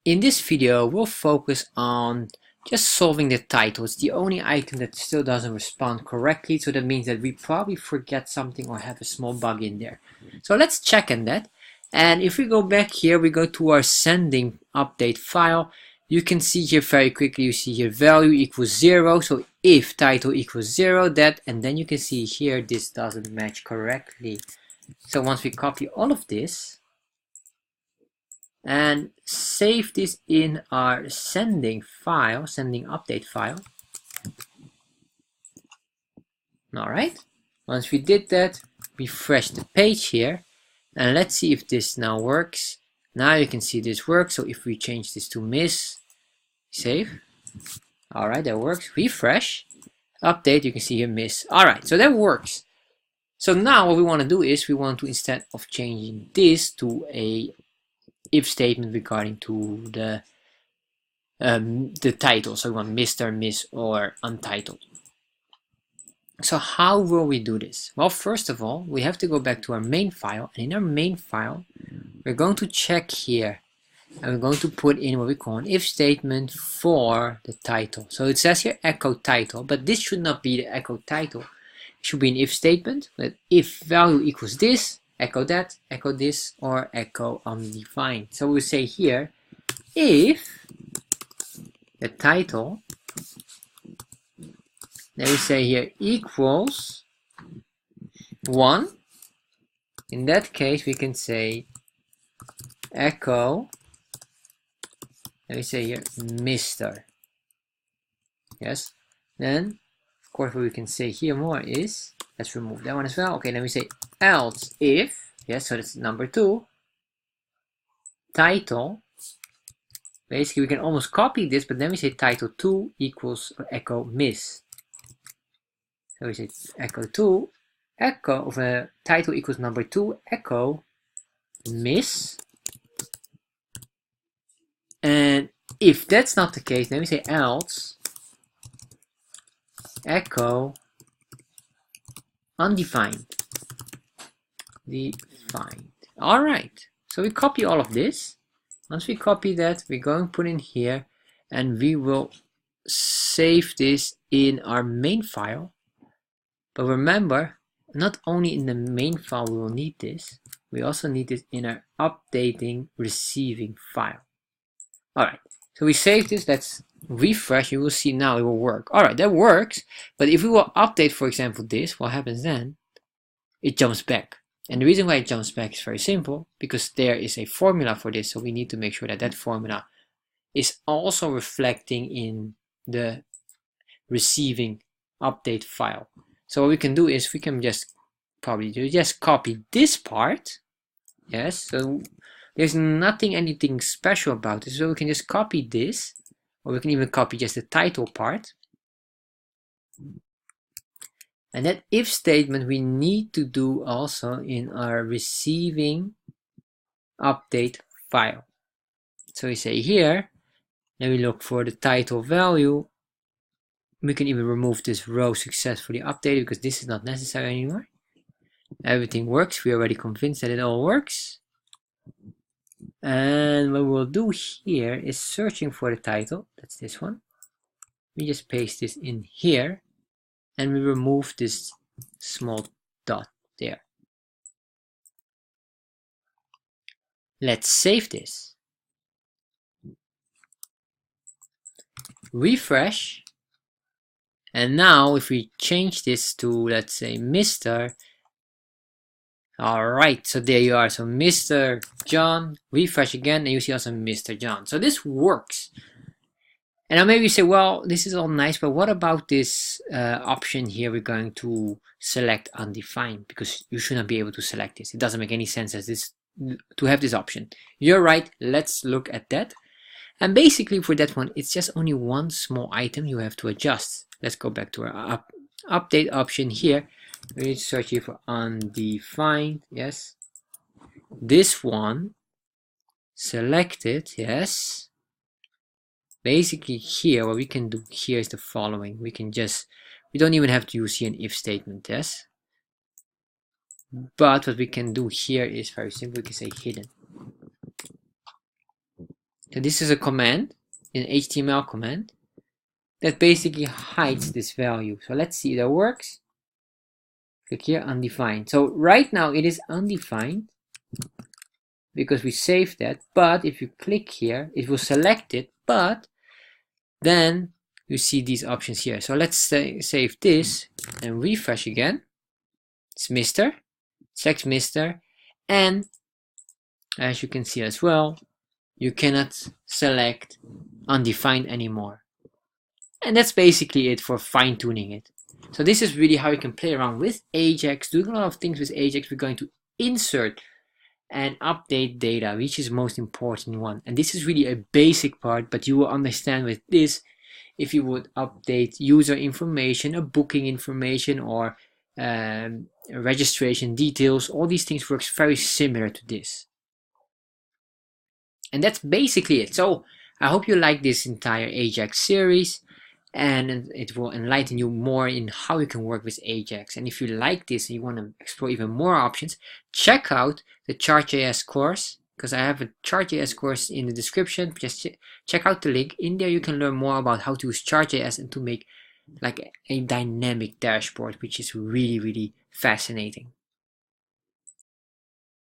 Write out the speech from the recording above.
In this video, we'll focus on just solving the title. It's the only item that still doesn't respond correctly, so that means that we probably forget something or have a small bug in there. So let's check on that. And if we go back here, we go to our sending update file. You can see here very quickly, you see here value equals 0. So if title equals 0, that, and then you can see here this doesn't match correctly. So once we copy all of this and save this in our sending file, sending update file. Alright, once we did that, refresh the page here, and let's see if this now works. Now you can see this works. So if we change this to miss, save. Alright, that works. Refresh, update, you can see here miss. Alright, so that works. So now what we want to do is we want to, instead of changing this to a if statement regarding to the title, so we want Mr., Miss, or Untitled. So how will we do this? Well, first of all, we have to go back to our main file, and in our main file we're going to check here, and we're going to put in what we call an if statement for the title. So it says here echo title, but this should not be the echo title. It should be an if statement, but if value equals this, echo that, echo this, or echo undefined. So we say here, if the title, then we say here equals 1. In that case, we can say echo, then we say here Mr. Yes. Then, of course, what we can say here more is, let's remove that one as well. Okay, then we say else if, yes, so that's number 2, title. Basically, we can almost copy this, but then we say title 2 equals echo miss. So we say echo 2, echo of title equals number 2, echo miss. And if that's not the case, then we say else echo undefined. Defined. Alright, so we copy all of this. Once we copy that, we're going to put in here, and we will save this in our main file. But remember, not only in the main file we will need this, we also need this in our updating receiving file. Alright, so we save this, let's refresh, you will see now it will work. Alright, that works, but if we will update, for example, this, what happens then? It jumps back. And the reason why it jumps back is very simple, because there is a formula for this, so we need to make sure that that formula is also reflecting in the receiving update file. So what we can do is we can just copy this part. Yes, so there's anything special about this, so we can just copy this, or we can even copy just the title part. And that if statement we need to do also in our receiving update file. So we say here, then we look for the title value. We can even remove this row successfully updated, because this is not necessary anymore. Everything works. We're already convinced that it all works. And what we'll do here is searching for the title. That's this one. We just paste this in here, and we remove this small dot there. Let's save this. Refresh. And now if we change this to, let's say, Mr. Alright, so there you are. So Mr. John, refresh again, and you see also Mr. John. So this works. And now maybe you say, well, this is all nice, but what about this option here? We're going to select undefined, because you should not be able to select this. It doesn't make any sense as this to have this option. You're right. Let's look at that. And basically for that one, it's just only one small item you have to adjust. Let's go back to our update option here. We need to search here for undefined. Yes. This one, select it. Yes. Basically here, what we can do here is the following. We don't even have to use here an if statement. Yes. But what we can do here is very simple. We can say hidden. So this is a command, an HTML command, that basically hides this value. So let's see if that works. Click here, undefined. So right now it is undefined because we saved that, but if you click here, it will select it, but then you see these options here. So let's save this and refresh again. It's Mr. Select Mr. And as you can see as well, you cannot select undefined anymore. And that's basically it for fine-tuning it. So this is really how you can play around with AJAX, doing a lot of things with AJAX. We're going to insert and update data, which is the most important one. And this is really a basic part, but you will understand with this if you would update user information, a booking information, or registration details. All these things works very similar to this. And that's basically it. So I hope you like this entire AJAX series, and it will enlighten you more in how you can work with AJAX. And if you like this and you want to explore even more options, check out the Chart.js course, because I have a Chart.js course in the description. Just check out the link. In there you can learn more about how to use Chart.js and to make like a dynamic dashboard, which is really, really fascinating.